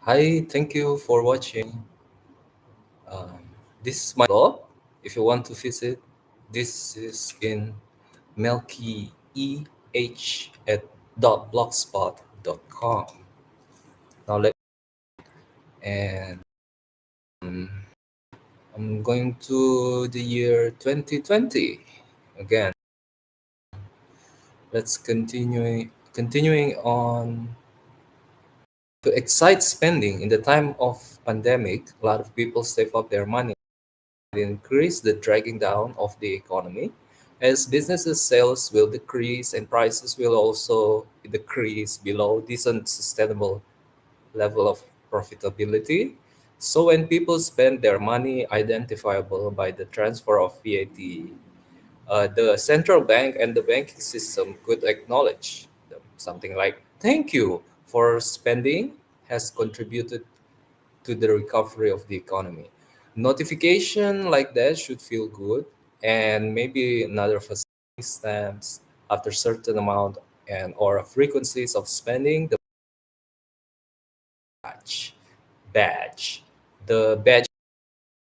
Hi, thank you for watching. Um, this is my blog. If you want to visit, this is in MELKIEH at .blogspot.com. Now and I'm going to the year 2020 again. Let's continuing on to excite spending in the time of pandemic. A lot of people save up their money increase the dragging down of the economy as businesses sales will decrease and prices will also decrease below decent sustainable level of profitability. So when people spend their money identifiable by the transfer of VAT, the central bank and the banking system could acknowledge something like thank you for spending has contributed to the recovery of the economy. Notification like that should feel good, and maybe another facility stamps after certain amount and or frequencies of spending the badge. Badge. The badge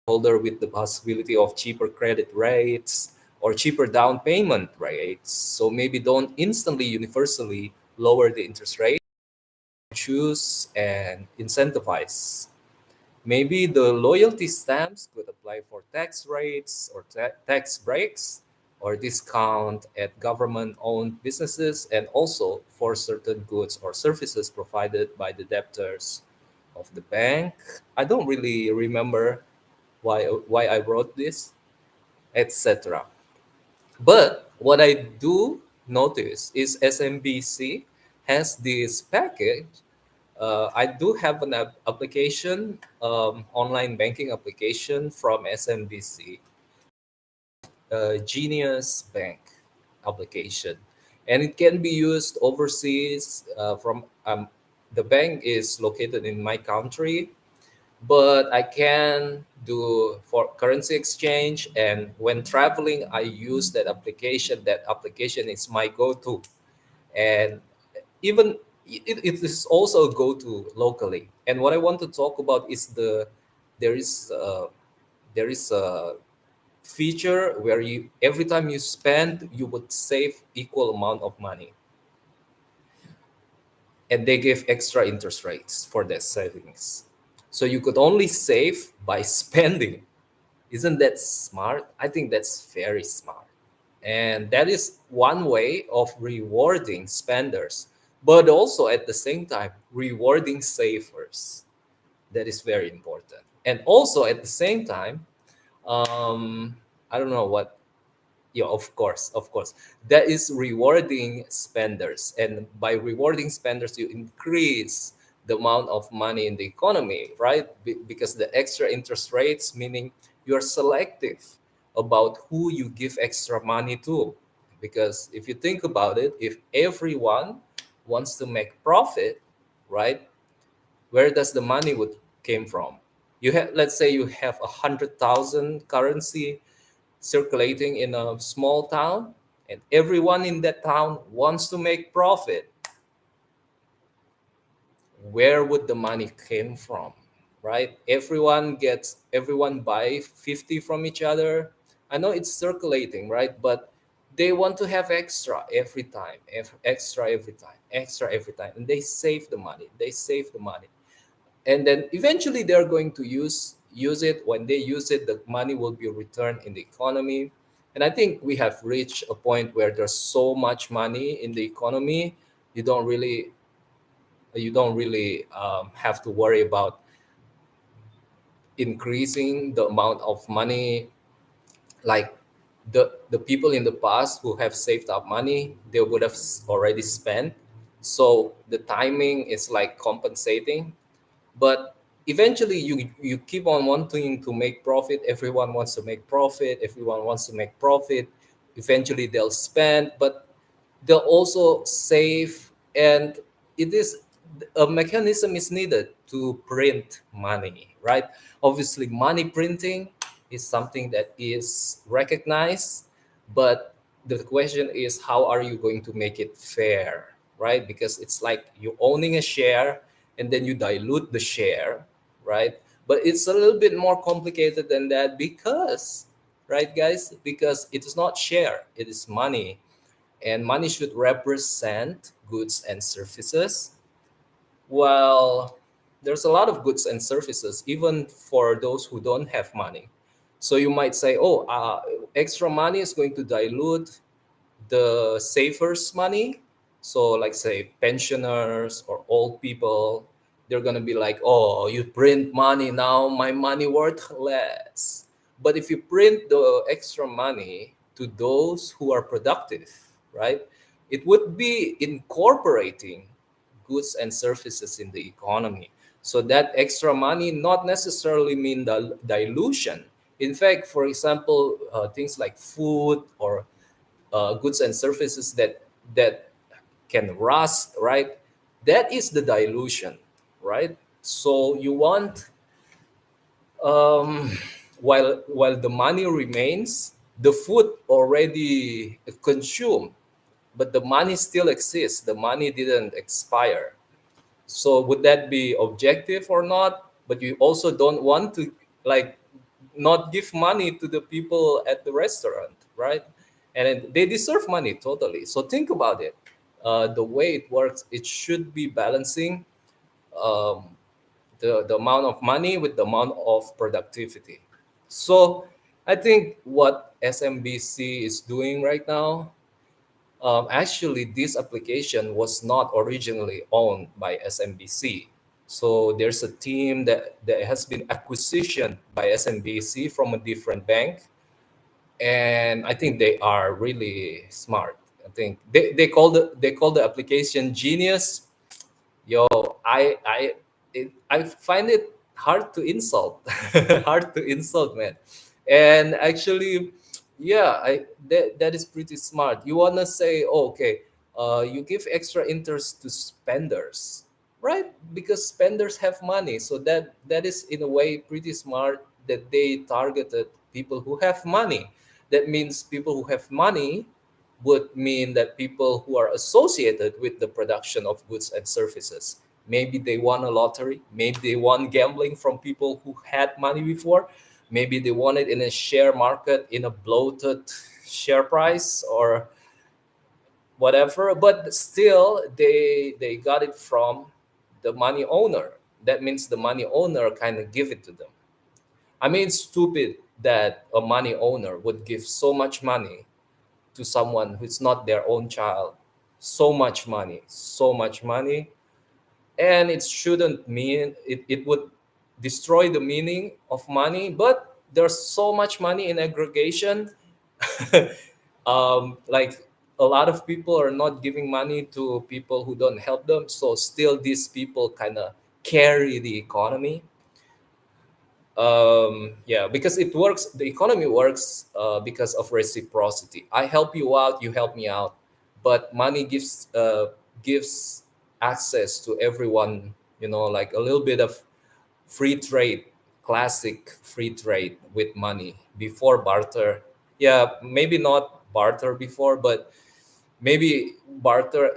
holder with the possibility of cheaper credit rates or cheaper down payment rates. So maybe don't instantly universally lower the interest rate, choose and incentivize. Maybe the loyalty stamps could apply for tax rates or tax breaks or discount at government-owned businesses and also for certain goods or services provided by the debtors of the bank. I don't really remember why I wrote this, etc. But what I do notice is SMBC has this package. I do have an application, online banking application from SMBC, Genius Bank application, and it can be used overseas. From the bank is located in my country, but I can do for currency exchange. And when traveling, I use that application. That application is my go-to, and even it is also a go-to locally. And what I want to talk about is there is uh, there is a feature where you every time you spend you would save equal amount of money, and they give extra interest rates for that savings, so you could only save by spending. Isn't that smart? I think that's very smart. And that is one way of rewarding spenders, but also at the same time, rewarding savers. That is very important. And also at the same time, I don't know what, yeah, of course, that is rewarding spenders. And by rewarding spenders, you increase the amount of money in the economy, right? Because the extra interest rates, meaning you're selective about who you give extra money to. Because if you think about it, if everyone wants to make profit, right, where does the money would came from? You have, let's say you have 100,000 currency circulating in a small town, and everyone in that town wants to make profit. Where would the money came from? Right, everyone buy 50 from each other. I know it's circulating, right, but they want to have extra every time, extra every time, extra every time, and they save the money, and then eventually they're going to use it. When they use it, the money will be returned in the economy. And I think we have reached a point where there's so much money in the economy, you don't really have to worry about increasing the amount of money. Like the people in the past who have saved up money, they would have already spent, so the timing is like compensating. But eventually you keep on wanting to make profit. Everyone wants to make profit, eventually they'll spend, but they'll also save. And it is a mechanism is needed to print money, right? Obviously money printing is something that is recognized, but the question is how are you going to make it fair, right? Because it's like you owning a share, and then you dilute the share, right? But it's a little bit more complicated than that because, right, guys, because it is not share, it is money, and money should represent goods and services. Well, there's a lot of goods and services, even for those who don't have money. So you might say, oh, extra money is going to dilute the savers' money. So, like, say, pensioners or old people, they're going to be like, oh, you print money now, my money worth less. But if you print the extra money to those who are productive, right, it would be incorporating goods and services in the economy. So that extra money not necessarily mean the dilution. In fact, for example, things like food or goods and services that can rust, right? That is the dilution, right? So you want, um, while the money remains, the food already consumed, but the money still exists. The money didn't expire. So would that be objective or not? But you also don't want to, like, not give money to the people at the restaurant, right? And they deserve money totally. So think about it. The way it works, it should be balancing um, the amount of money with the amount of productivity. So I think what SMBC is doing right now, actually, this application was not originally owned by SMBC. So there's a team that has been acquisition by SMBC from a different bank. And I think they are really smart. I think they call the application genius. Yo, I find it hard to insult, hard to insult, man. And actually, yeah, that is pretty smart. You wanna say, oh, okay, you give extra interest to spenders, right? Because spenders have money, so that is in a way pretty smart that they targeted people who have money. That means people who have money would mean that people who are associated with the production of goods and services, maybe they won a lottery, maybe they won gambling from people who had money before, maybe they won it in a share market in a bloated share price or whatever, but still they got it from the money owner. That means the money owner kind of give it to them. I mean, it's stupid that a money owner would give so much money to someone who's not their own child. So much money, and it shouldn't mean it would destroy the meaning of money. But there's so much money in aggregation. Like, a lot of people are not giving money to people who don't help them, so still these people kind of carry the economy. Yeah, because it works, the economy works because of reciprocity. I help you out, you help me out, but money gives access to everyone, like a little bit of free trade, classic free trade with money before barter. Yeah, maybe not barter before, but maybe barter.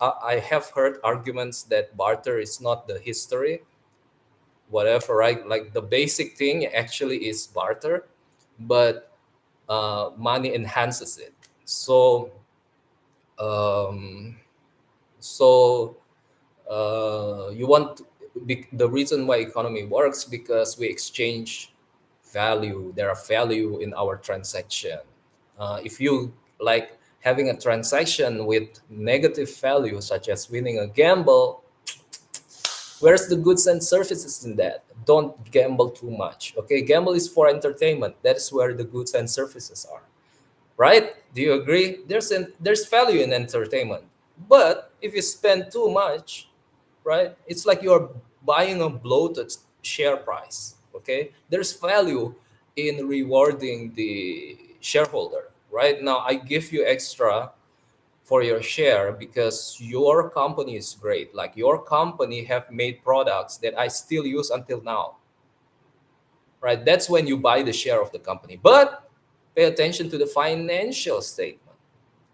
I have heard arguments that barter is not the history, whatever, right? Like, the basic thing actually is barter, but money enhances it. So, um, so you want the reason why economy works because we exchange value. There are value in our transaction. If you, like, having a transaction with negative value, such as winning a gamble, where's the goods and services in that? Don't gamble too much. Okay, gamble is for entertainment. That is where the goods and services are. Right? Do you agree? There's value in entertainment. But if you spend too much, right? It's like you're buying a bloated share price. Okay? There's value in rewarding the shareholder. Right? Now I give you extra for your share because your company is great. Like, your company have made products that I still use until now, right? That's when you buy the share of the company. But pay attention to the financial statement,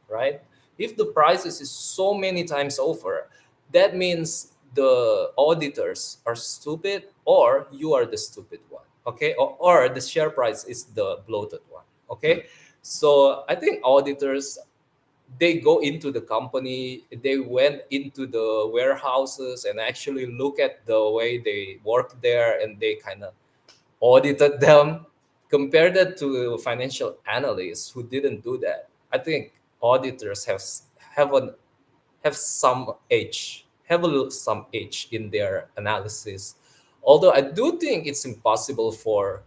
right? If the prices is so many times over, that means the auditors are stupid or you are the stupid one. Okay, or the share price is the bloated one. Okay, so I think auditors, they go into the company, they went into the warehouses and actually look at the way they work there, and they kind of audited them. Compare that to financial analysts who didn't do that. I think auditors have an have some edge, have a little some edge in their analysis. Although I do think it's impossible for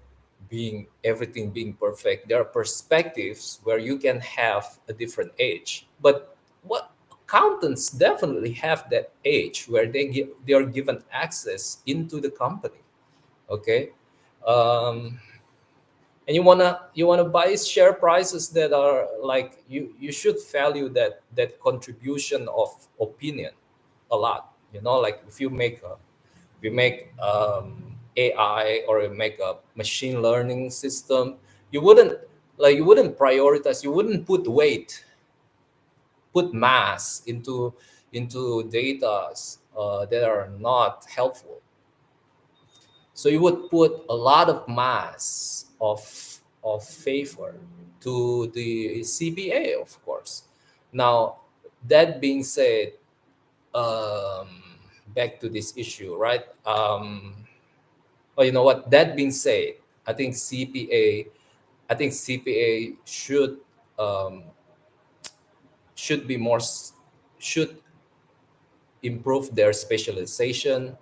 being everything being perfect. There are perspectives where you can have a different edge. But what accountants definitely have that edge where they are given access into the company. Okay. Um, and you wanna buy share prices that are like, you should value that contribution of opinion a lot. Like if you make AI, or you make a machine learning system, you wouldn't prioritize, you wouldn't put mass into data that are not helpful. So you would put a lot of mass of favor to the CPA, of course. Now, that being said, back to this issue, right? Oh, you know what? That being said, I think CPA, I think CPA um, should be more should improve their specialization.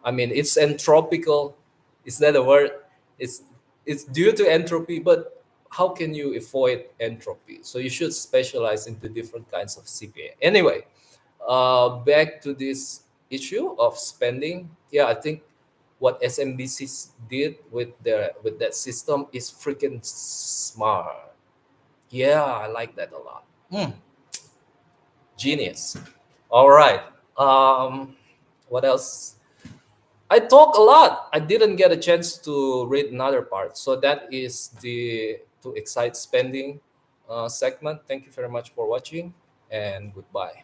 I mean, it's entropical. Is that a word? It's it's due to entropy, but how can you avoid entropy? So you should specialize into different kinds of CPA. Anyway, back to this issue of spending. Yeah, I think what SMBC did with that system is freaking smart. Yeah, I like that a lot. Genius. All right. What else? I talk a lot. I didn't get a chance to read another part. So that is the to excite spending segment. Thank you very much for watching, and goodbye.